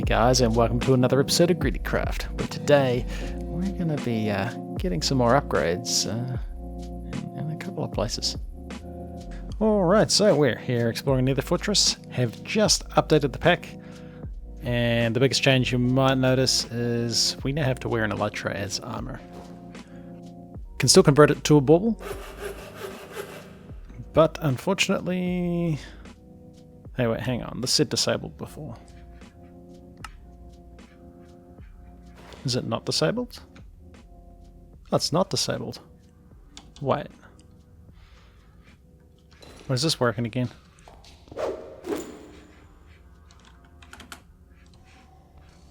guys, and welcome to another episode of GreedyCraft, where today we're going to be getting some more upgrades in a couple of places. Alright, so we're here exploring Nether Fortress, have just updated the pack, and the biggest change you might notice is we now have to wear an elytra as armor. Can still convert it to a bauble, but unfortunately... Hey, wait, hang on, this said disabled before. Is it not disabled? Oh, it's not disabled. Wait. When is this working again?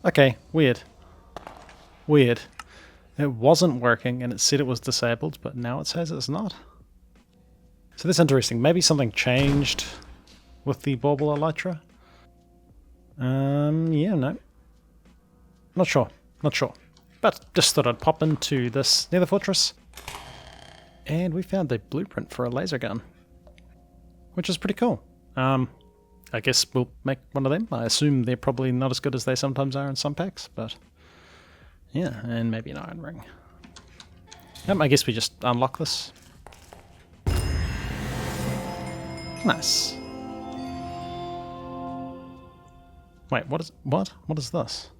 Okay, weird. Weird. It wasn't working and it said it was disabled, but now it says it's not. So that's interesting. Maybe something changed with the bauble elytra? Yeah, no. Not sure. Not sure. But just thought I'd pop into this Nether Fortress. And we found the blueprint for a laser gun, which is pretty cool. I guess we'll make one of them. I assume they're probably not as good as they sometimes are in some packs, but yeah, and maybe an iron ring. I guess we just unlock this. Nice. Wait, what is this?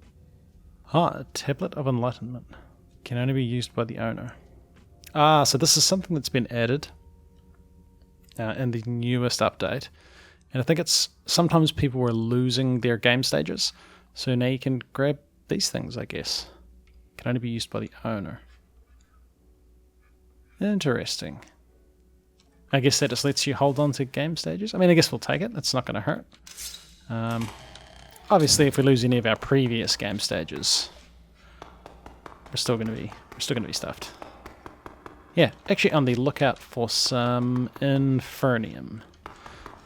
Ah, a tablet of enlightenment. Can only be used by the owner. Ah, so this is something that's been added in the newest update. And I think it's sometimes people were losing their game stages. So now you can grab these things, I guess. Can only be used by the owner. Interesting. I guess that just lets you hold on to game stages. I mean, I guess we'll take it. It's not going to hurt. Obviously, if we lose any of our previous game stages, we're still going to be stuffed. Yeah, actually on the lookout for some Infernium.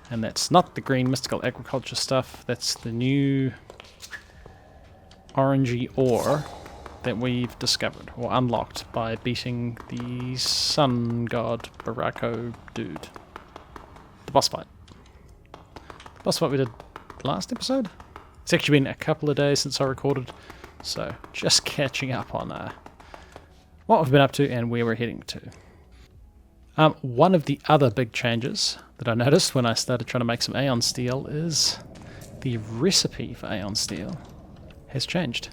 And that's not the green mystical agriculture stuff, that's the new orangey ore that we've discovered, or unlocked, by beating the sun god Barako dude. The boss fight. The boss fight we did last episode? It's actually been a couple of days since I recorded, so just catching up on what we've been up to and where we're heading to. One of the other big changes that I noticed when I started trying to make some Aeon Steel is the recipe for Aeon Steel has changed.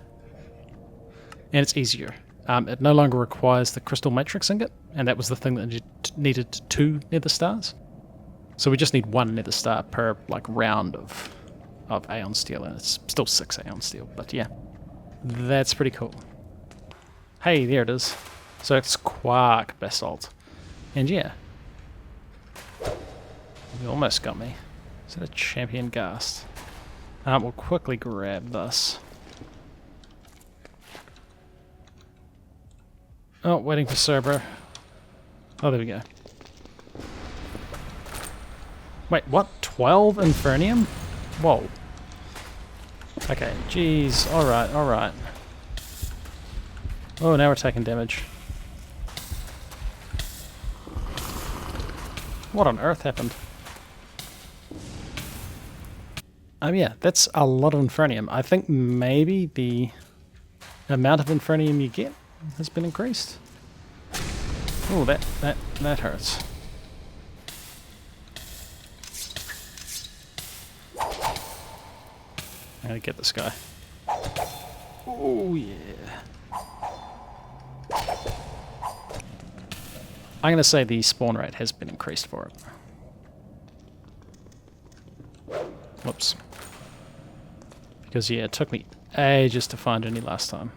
And it's easier. It no longer requires the crystal matrix ingot, and that was the thing that needed 2 nether stars. So we just need 1 nether star per round of Aeon Steel, and it's still 6 Aeon Steel, but yeah, that's pretty cool. Hey, there it is. So it's Quark Basalt. And yeah, you almost got me. Is that a champion ghast? We'll quickly grab this. Oh, waiting for Cerber. Oh, there we go. Wait, what? 12 Infernium? Whoa. Okay, jeez. Alright, alright. Oh, now we're taking damage. What on earth happened? Yeah, that's a lot of Infernium. I think maybe the amount of Infernium you get has been increased. Oh, that hurts. I'm gonna get this guy. Oh yeah. I'm gonna say the spawn rate has been increased for it. Whoops. Because yeah, it took me ages to find any last time.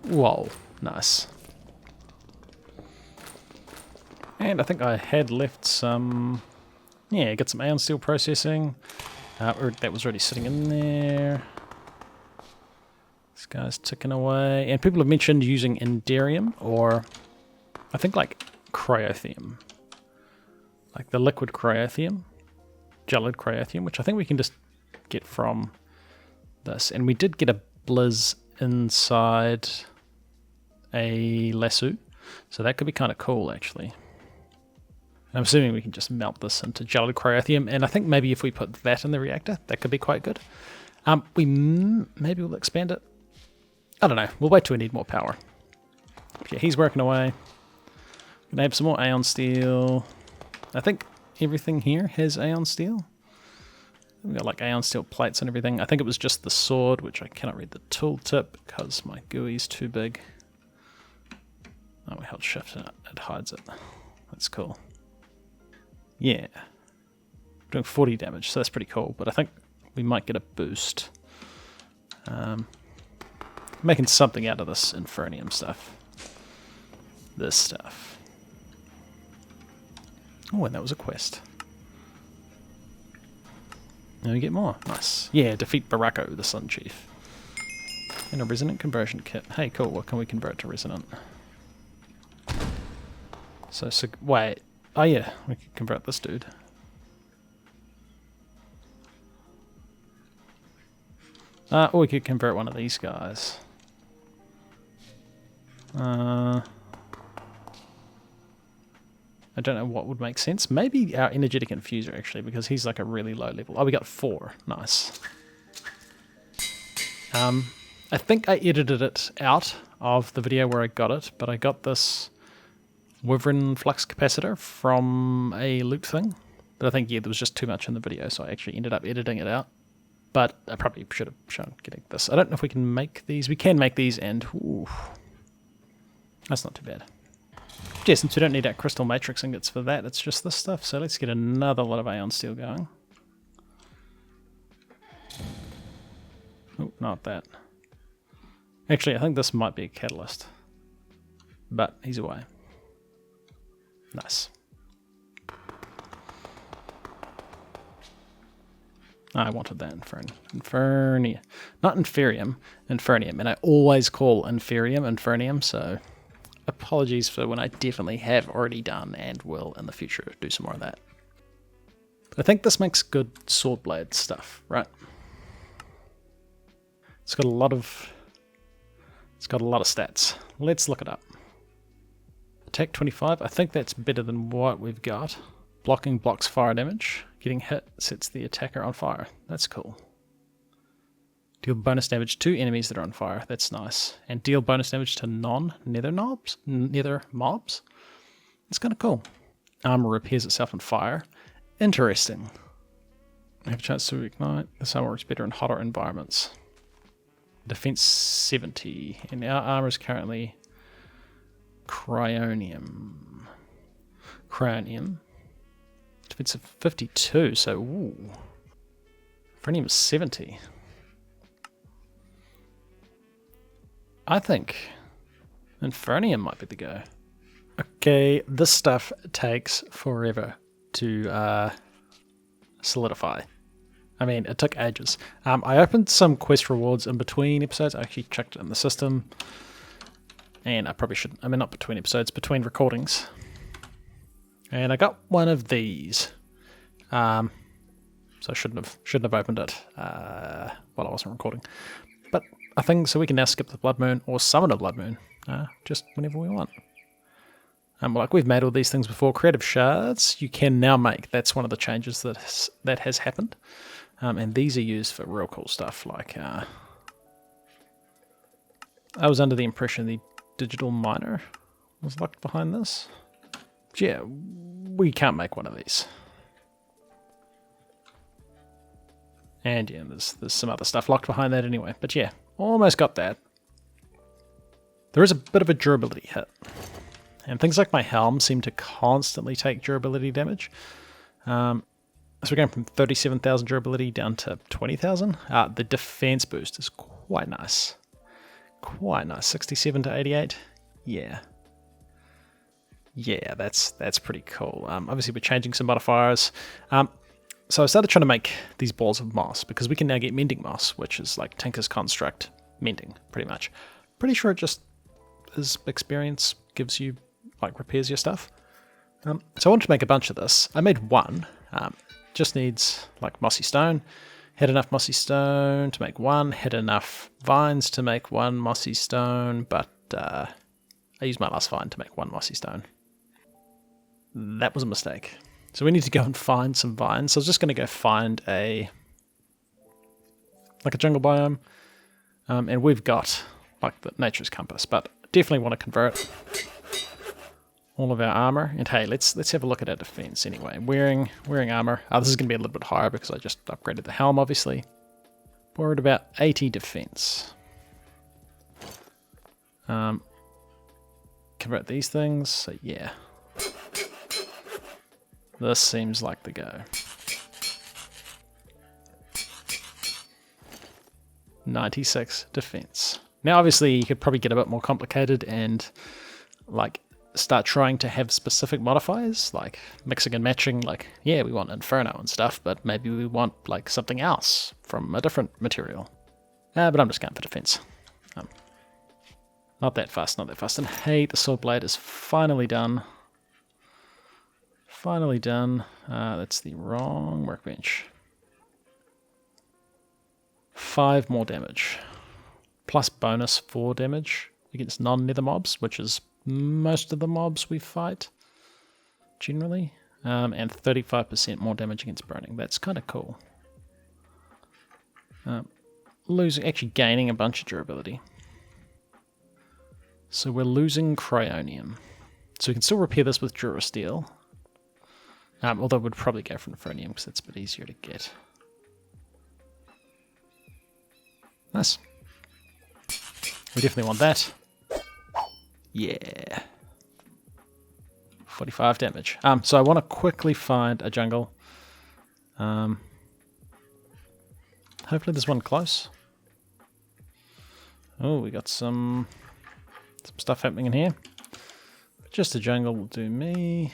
Whoa, nice. And I think I had left some... Yeah, get some Aeon Steel processing. That was already sitting in there. This guy's ticking away. And people have mentioned using Enderium, or I think Cryothium. Like the liquid Cryothium. Gelid Cryothium, which I think we can just get from this. And we did get a Blizz inside a lasso, so that could be kind of cool actually. I'm assuming we can just melt this into gelid cryothium, and I think maybe if we put that in the reactor, that could be quite good. Maybe we'll expand it. I don't know. We'll wait till we need more power. But yeah, he's working away. Gonna have some more Aeon Steel. I think everything here has Aeon Steel. We've got like Aeon Steel plates and everything. I think it was just the sword, which I cannot read the tooltip because my GUI's too big. Oh, we held shift and it hides it. That's cool. Yeah. Doing 40 damage, so that's pretty cool, but I think we might get a boost. Making something out of this Infernium stuff. This stuff. Oh, and that was a quest. Now we get more. Nice. Yeah, defeat Barako, the Sun Chief. And a resonant conversion kit. Hey, cool. What can we convert to resonant? So wait. Oh yeah, we can convert this dude. Or we could convert one of these guys. I don't know what would make sense. Maybe our energetic infuser, actually, because he's like a really low level. Oh, we got 4. Nice. I think I edited it out of the video where I got it, but I got this Wyvern flux capacitor from a loot thing. But I think, yeah, there was just too much in the video, so I actually ended up editing it out. But I probably should have shown getting this. I don't know if we can make these. We can make these, and ooh, that's not too bad. Yeah, since we don't need our crystal matrix ingots for that, it's just this stuff. So let's get another lot of Aeon Steel going. Oh, not that. Actually, I think this might be a catalyst. But he's away. Nice. I wanted that Infernium. Not Inferium, Infernium. And I always call Inferium Infernium, so apologies for when I definitely have already done and will in the future do some more of that. But I think this makes good sword blade stuff, right? It's got a lot of stats. Let's look it up. Attack 25, I think that's better than what we've got. Blocking blocks fire damage. Getting hit sets the attacker on fire. That's cool. Deal bonus damage to enemies that are on fire. That's nice. And deal bonus damage to non-nether mobs. It's kind of cool. Armor repairs itself on fire. Interesting. I have a chance to ignite. This armor works better in hotter environments. Defense 70. And our armor is currently Cryonium. Defense of 52, so ooh. Infernium is 70. I think Infernium might be the go. Okay, this stuff takes forever to solidify. I mean, it took ages. I opened some quest rewards in between episodes. I actually checked it in the system. And I probably shouldn't. I mean, not between episodes, between recordings. And I got one of these. So I shouldn't have opened it while I wasn't recording. But I think so we can now skip the Blood Moon or summon a Blood Moon. Just whenever we want. Like we've made all these things before. Creative shards you can now make. That's one of the changes that has happened. And these are used for real cool stuff. Like I was under the impression the digital miner was locked behind this. But yeah, we can't make one of these. And yeah, there's some other stuff locked behind that anyway. But yeah, almost got that. There is a bit of a durability hit. And things like my helm seem to constantly take durability damage. So we're going from 37,000 durability down to 20,000. The defense boost is quite nice. Quite nice. 67 to 88. Yeah. Yeah, that's pretty cool. Obviously, we're changing some modifiers. So I started trying to make these balls of moss because we can now get mending moss, which is like Tinker's Construct mending, pretty much. Pretty sure it just is experience, gives you, like, repairs your stuff. So I wanted to make a bunch of this. I made one. Just needs, like, mossy stone. Had enough mossy stone to make one. Had enough vines to make one mossy stone, but I used my last vine to make one mossy stone. That was a mistake. So we need to go and find some vines. So I was just going to go find a jungle biome. And we've got like the nature's compass, but definitely want to convert all of our armor. And hey, let's have a look at our defense anyway. Wearing armor. This is going to be a little bit higher because I just upgraded the helm, obviously. We're at about 80 defense. Convert these things. So yeah, this seems like the go. 96 defense. Now obviously you could probably get a bit more complicated and like start trying to have specific modifiers, like mixing and matching, like yeah, we want Inferno and stuff, but maybe we want like something else from a different material. But I'm just going for defense. Not that fast, not that fast. And hey, the sword blade is finally done. Finally done. That's the wrong workbench. 5 more damage. Plus bonus 4 damage against non-nether mobs, which is most of the mobs we fight, generally. And 35% more damage against burning. That's kind of cool. Actually gaining a bunch of durability. So we're losing Cryonium. So we can still repair this with Durasteel. Although we'd probably go for Inferium because it's a bit easier to get. Nice. We definitely want that. Yeah. 45 damage. So I want to quickly find a jungle. Hopefully there's one close. Oh, we got some stuff happening in here. Just a jungle will do me.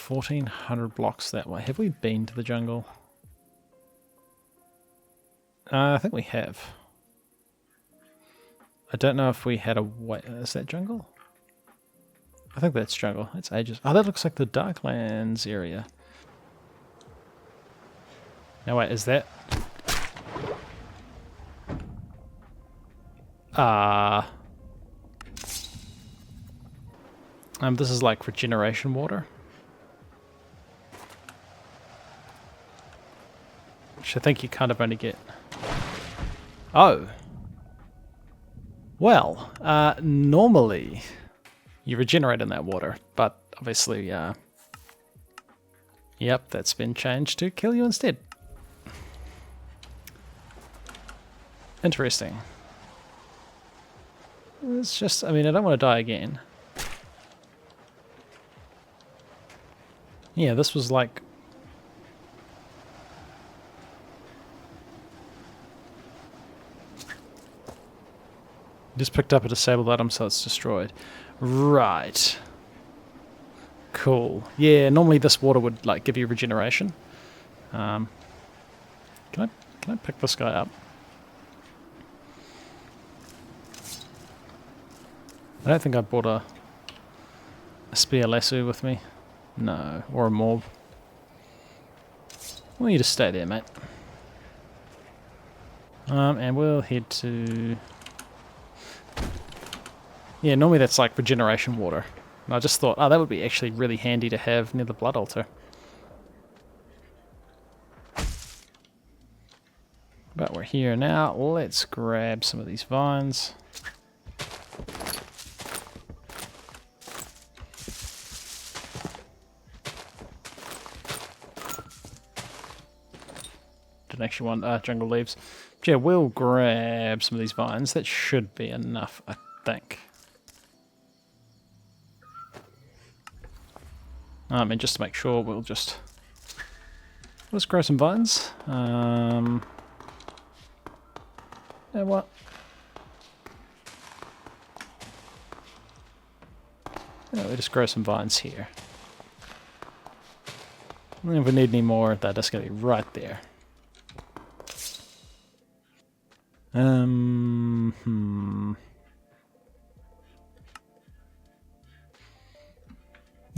1400 blocks that way. Have we been to the jungle? I think we have. I don't know if we had a way. Is that jungle? I think that's jungle. It's ages. Oh, that looks like the Darklands area. No, wait, is that? This is like regeneration water. Which I think you kind of only get. Oh. Well, normally you regenerate in that water, but obviously, yep, that's been changed to kill you instead. Interesting. It's just, I mean, I don't want to die again. Yeah, this was like... Just picked up a disabled item, so it's destroyed. Right. Cool. Yeah, normally this water would like give you regeneration. Can I pick this guy up? I don't think I brought a spear lasso with me. No, or a morb. Well, you just stay there, mate. And we'll head to... Yeah, normally that's like regeneration water. And I just thought, oh, that would be actually really handy to have near the blood altar. But we're here now. Let's grab some of these vines. Didn't actually want jungle leaves. But yeah, we'll grab some of these vines. That should be enough, I think. And just to make sure, let's grow some vines. Yeah, what? Yeah, we just grow some vines here. And if we need any more, they're just going to be right there. There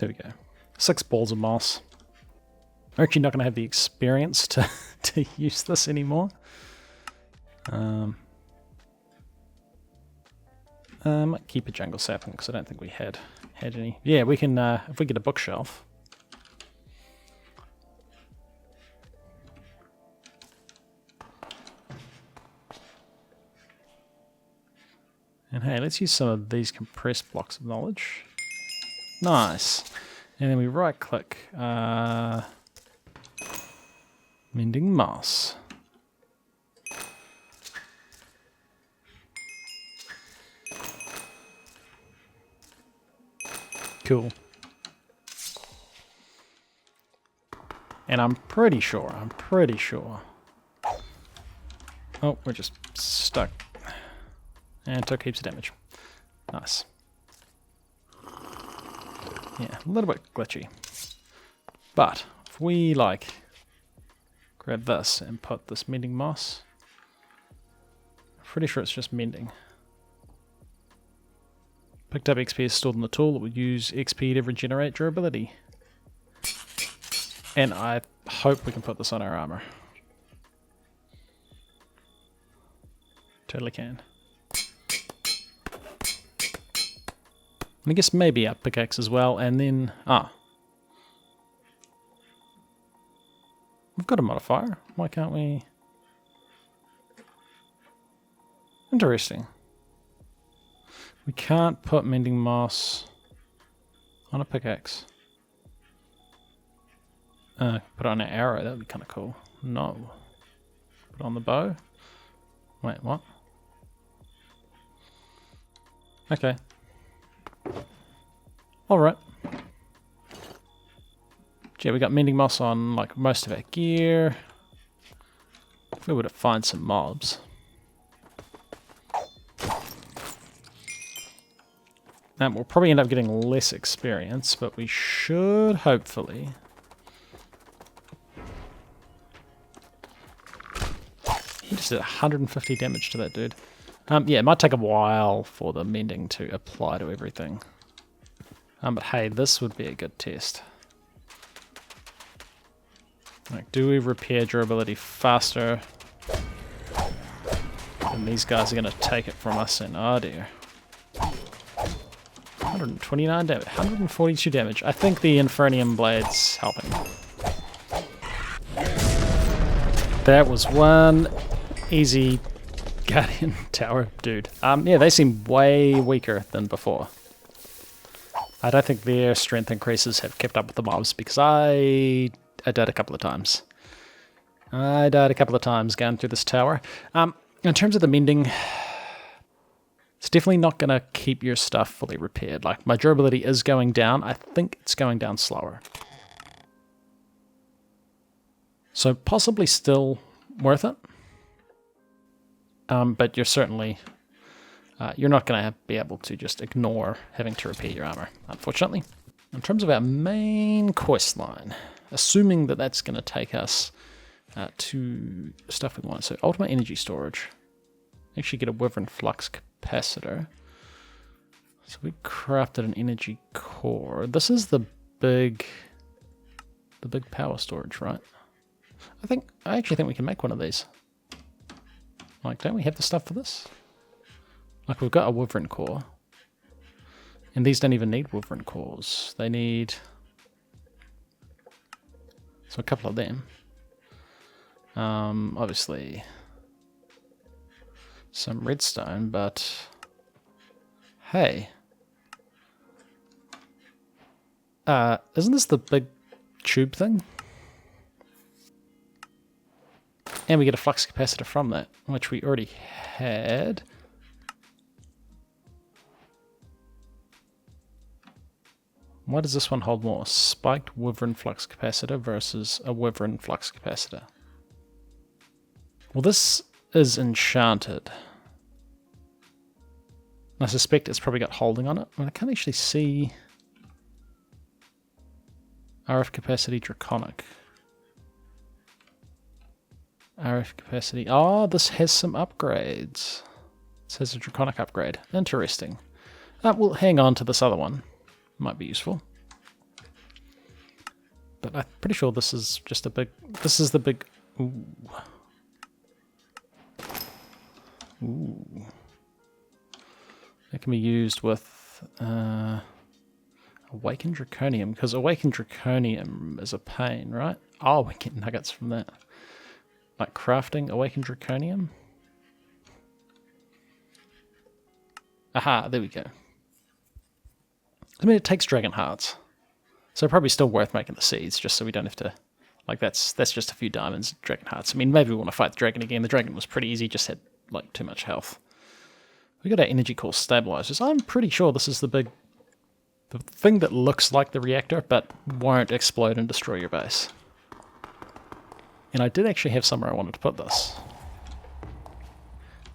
we go. 6 balls of moss. I'm actually not going to have the experience to use this anymore. Might keep a jungle sapling because I don't think we had had any. Yeah, we can, if we get a bookshelf. And hey, let's use some of these compressed blocks of knowledge. Nice. And then we right click, mending moss. Cool. And I'm pretty sure. Oh, we're just stuck. And took heaps of damage. Nice. Yeah, a little bit glitchy. But if we like grab this and put this mending moss, I'm pretty sure it's just mending. Picked up XP is stored in the tool. It will use XP to regenerate durability. And I hope we can put this on our armor. Totally can. And I guess maybe our pickaxe as well, and then... We've got a modifier. Why can't we... Interesting. We can't put mending moss on a pickaxe. Put it on an arrow, that would be kind of cool. No. Put it on the bow. Wait, what? Okay. Alright. Yeah, we got mending moss on like most of our gear. If we were to find some mobs. And we'll probably end up getting less experience, but we should hopefully... We just did 150 damage to that dude. Yeah, it might take a while for the mending to apply to everything. But hey, this would be a good test. Like, do we repair durability faster? And these guys are going to take it from us, and oh dear. 129 damage, 142 damage. I think the Infernium blade's helping. That was one easy Guardian Tower dude. Yeah, they seem way weaker than before. I don't think their strength increases have kept up with the mobs because I died a couple of times. I died a couple of times going through this tower. In terms of the mending, it's definitely not going to keep your stuff fully repaired. Like, my durability is going down. I think it's going down slower. So possibly still worth it. But you're certainly... you're not going to be able to just ignore having to repair your armor, unfortunately. In terms of our main quest line, assuming that that's going to take us to stuff we want. So ultimate energy storage. Actually get a Wyvern flux capacitor. So we crafted an energy core. This is the big power storage, right? I actually think we can make one of these. Like, don't we have the stuff for this? Like, we've got a Wyvern core. And these don't even need Wyvern cores. They need... So a couple of them. Obviously... some redstone, but... Hey. Isn't this the big tube thing? And we get a flux capacitor from that, which we already had. Why does this one hold more? Spiked Wyvern flux capacitor versus a Wyvern flux capacitor. Well, this is enchanted. I suspect it's probably got holding on it. I can't actually see RF capacity Draconic. RF capacity. Oh, this has some upgrades. This has a Draconic upgrade. Interesting. We'll hang on to this other one. Might be useful. But I'm pretty sure this is just a big... This is the big... Ooh. Ooh. That can be used with... Awakened Draconium, because Awakened Draconium is a pain, right? Oh, we get nuggets from that. Like crafting Awakened Draconium. Aha, there we go. I mean, it takes dragon hearts. So probably still worth making the seeds, just so we don't have to... Like, that's just a few diamonds, dragon hearts. I mean, maybe we want to fight the dragon again. The dragon was pretty easy, just had, like, too much health. We got our energy core stabilizers. I'm pretty sure this is the thing that looks like the reactor, but won't explode and destroy your base. And I did actually have somewhere I wanted to put this.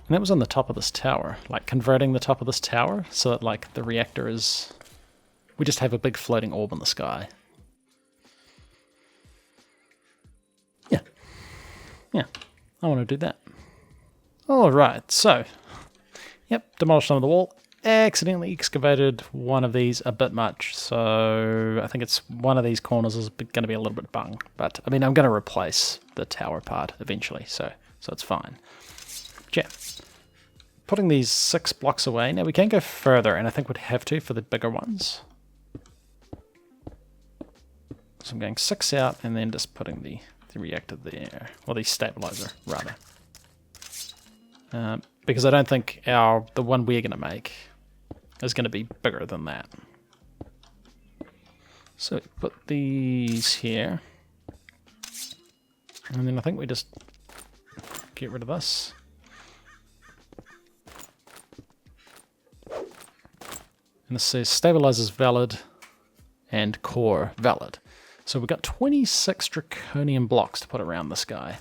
And that was on the top of this tower. Like, converting the top of this tower so that, like, the reactor is... We just have a big floating orb in the sky. Yeah. Yeah, I want to do that. Alright, so... Yep, demolished some of the wall. Accidentally excavated one of these a bit much, so I think it's one of these corners is going to be a little bit bung. But, I mean, I'm going to replace the tower part eventually, so it's fine. Yeah. Putting these 6 blocks away. Now, we can go further, and I think we'd have to for the bigger ones. So I'm going 6 out, and then just putting the reactor there. Or the stabilizer, rather. Because I don't think the one we're going to make is going to be bigger than that. So put these here. And then I think we just get rid of this. And this says stabilizers valid and core valid. So we've got 26 draconium blocks to put around this guy.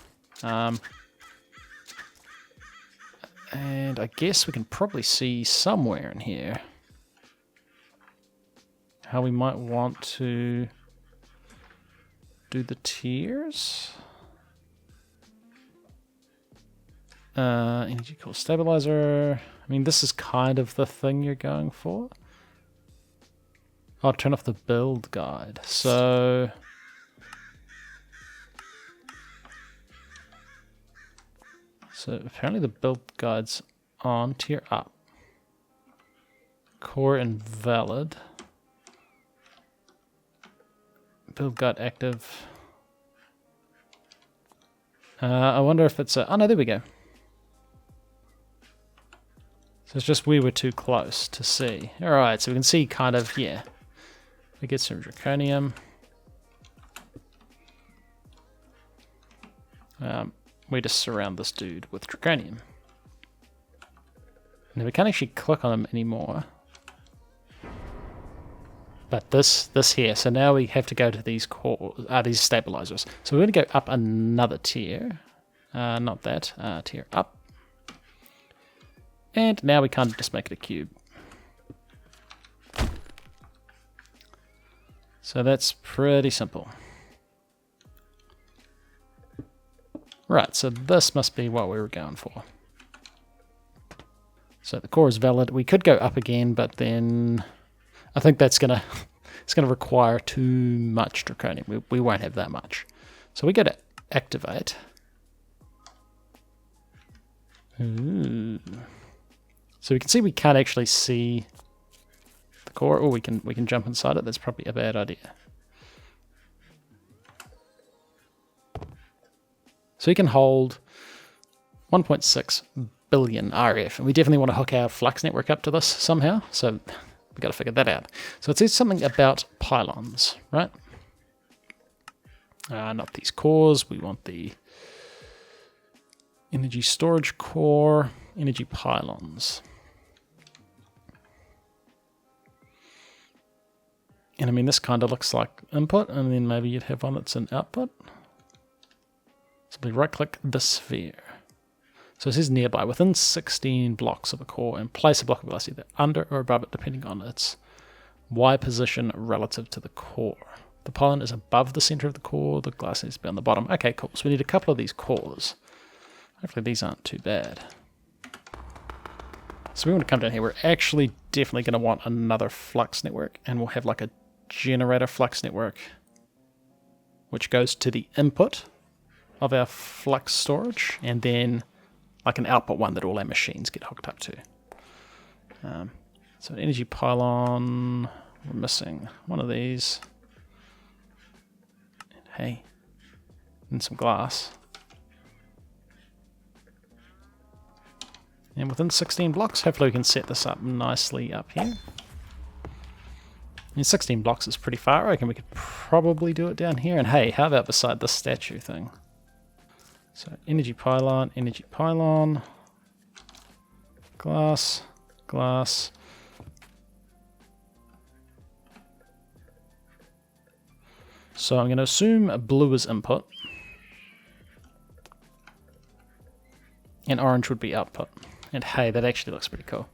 And I guess we can probably see somewhere in here how we might want to do the tiers. Energy core stabilizer. I mean, this is kind of the thing you're going for. Oh, turn off the build guide. So... So apparently the build guide's on, tier up. Core invalid. Build guide active. I wonder if it's a... Oh no, there we go. So it's just we were too close to see. Alright, so we can see kind of, yeah. We get some draconium. We just surround this dude with draconium. Now we can't actually click on him anymore. But this here, so now we have to go to these these stabilizers. So we're going to go up another tier. Not that, tier up. And now we can't just make it a cube. So that's pretty simple. Right, so this must be what we were going for. So the core is valid. We could go up again, but then I think that's gonna require too much draconium. We won't have that much. So we got to activate. Ooh. So we can see we can't actually see the core, or we can jump inside it. That's probably a bad idea. So we can hold 1.6 billion RF, and we definitely want to hook our Flux Network up to this somehow, so we've got to figure that out. So it says something about pylons, right? Not these cores, we want the energy storage core, energy pylons. And I mean, this kind of looks like input, and then maybe you'd have one that's an output. Simply right-click the sphere. So it says nearby, within 16 blocks of a core, and place a block of glass either under or above it, depending on its Y position relative to the core. The pylon is above the center of the core, the glass needs to be on the bottom. Okay, cool. So we need a couple of these cores. Hopefully these aren't too bad. So we want to come down here. We're actually definitely going to want another Flux Network, and we'll have like a generator Flux Network, which goes to the input of our flux storage, and then like an output one that all our machines get hooked up to. So energy pylon, We're missing one of these. And hey, and some glass. And within 16 blocks, hopefully we can set this up nicely up here. And 16 blocks is pretty far. I reckon we could probably do it down here. And hey, how about beside this statue thing? So energy pylon, glass, glass. So I'm going to assume blue is input. And orange would be output. And hey, that actually looks pretty cool.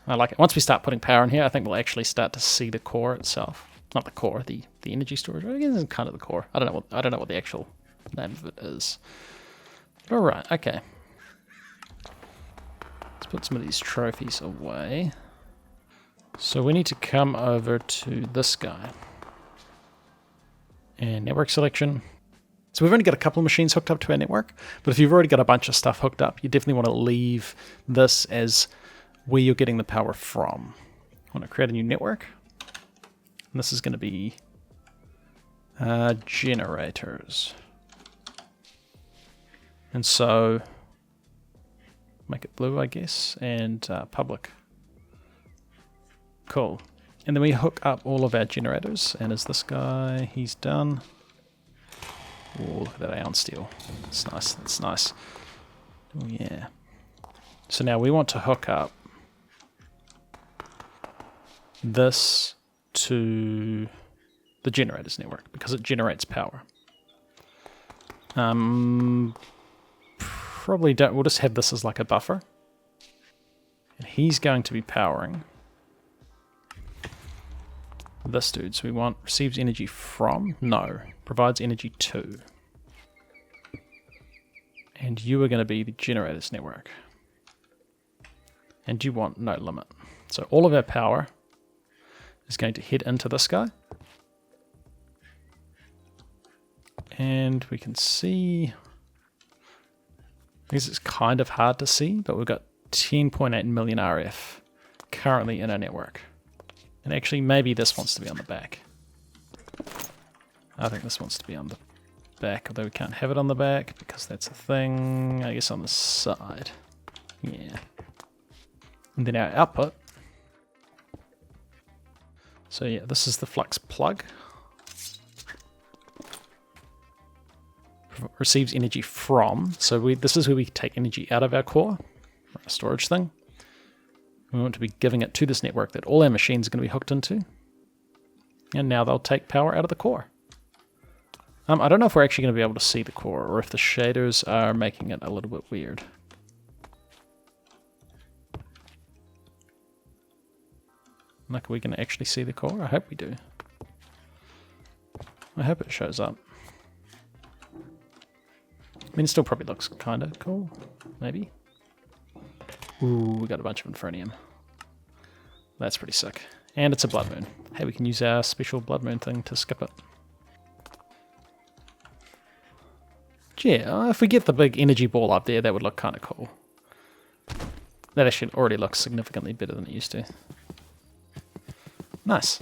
I like it. Once we start putting power in here, I think we'll actually start to see the core itself. Not the core, the energy storage. I guess it's kind of the core. I don't know what the actual name of it is. Alright, okay. Let's put some of these trophies away. So we need to come over to this guy. And network selection. So we've only got a couple of machines hooked up to our network, but if you've already got a bunch of stuff hooked up, you definitely want to leave this as where you're getting the power from. I want to create a new network. And this is going to be generators. And so make it blue, I guess, and public. Cool. And then we hook up all of our generators. And is this guy, he's done. Oh, look at that ion steel. That's nice, that's nice. Oh yeah. So now we want to hook up this to the generators network because it generates power. Probably don't, we'll just have this as like a buffer. And he's going to be powering this dude. So we want receives energy from, no, provides energy to. And you are going to be the generators network. And you want no limit. So all of our power is going to head into this guy. And we can see, I guess it's kind of hard to see, but we've got 10.8 million RF currently in our network. And actually maybe this wants to be on the back. I think this wants to be on the back, although we can't have it on the back because that's a thing, I guess on the side. Yeah. And then our output. So yeah, this is the flux plug. Receives energy from, so this is where we take energy out of our core, our storage thing. We want to be giving it to this network that all our machines are going to be hooked into. And now they'll take power out of the core. I don't know if we're actually going to be able to see the core, or if the shaders are making it a little bit weird. Like, are we going to actually see the core? I hope we do. I hope it shows up. I mean, it still probably looks kind of cool. Maybe. Ooh, we got a bunch of Infernium. That's pretty sick. And it's a blood moon. Hey, we can use our special blood moon thing to skip it. Yeah, if we get the big energy ball up there, that would look kind of cool. That actually already looks significantly better than it used to. Nice.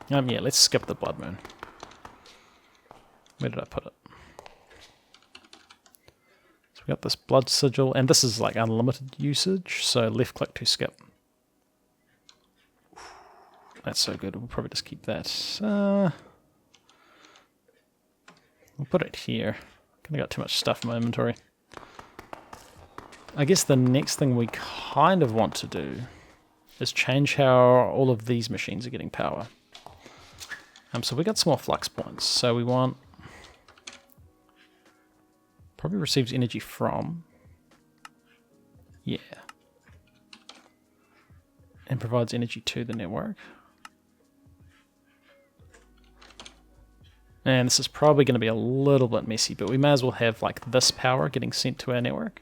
Yeah, let's skip the blood moon. Where did I put it? So we got this blood sigil, and this is like unlimited usage, so left click to skip. That's so good, we'll probably just keep that. We'll put it here. I got too much stuff in my inventory. I guess the next thing we kind of want to do is change how all of these machines are getting power. So we got some more flux points. So we want, probably receives energy from, yeah, and provides energy to the network. And this is probably going to be a little bit messy, but we may as well have like this power getting sent to our network.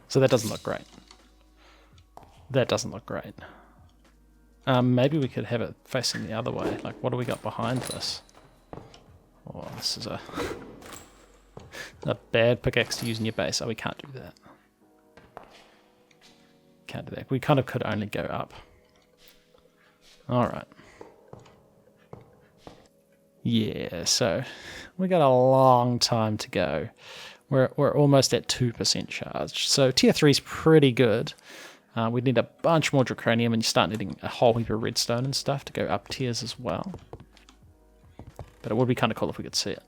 So that doesn't look great. That doesn't look great. Maybe we could have it facing the other way. Like, what do we got behind this? Oh, this is a bad pickaxe to use in your base. Oh, we can't do that. can't do that. We kind of could only go up. Alright. Yeah, so we got a long time to go. We're almost at 2% charged. So tier 3 is pretty good. We need a bunch more Draconium, and you start needing a whole heap of redstone and stuff to go up tiers as well. But it would be kind of cool if we could see it.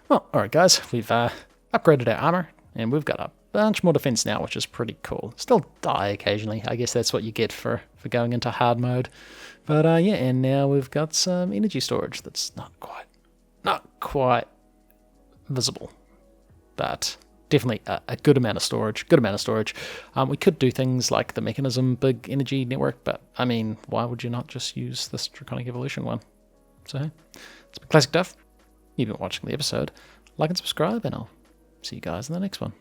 Well, alright guys, we've upgraded our armor, and we've got a bunch more defense now, which is pretty cool. Still die occasionally. I guess that's what you get for going into hard mode. But yeah, and now we've got some energy storage that's not quite visible, but definitely a good amount of storage. We could do things like the mechanism big energy network, but I mean, why would you not just use this Draconic Evolution one? So hey, it's been ClassicDuff. You've been watching the episode. Like and subscribe, and I'll see you guys in the next one.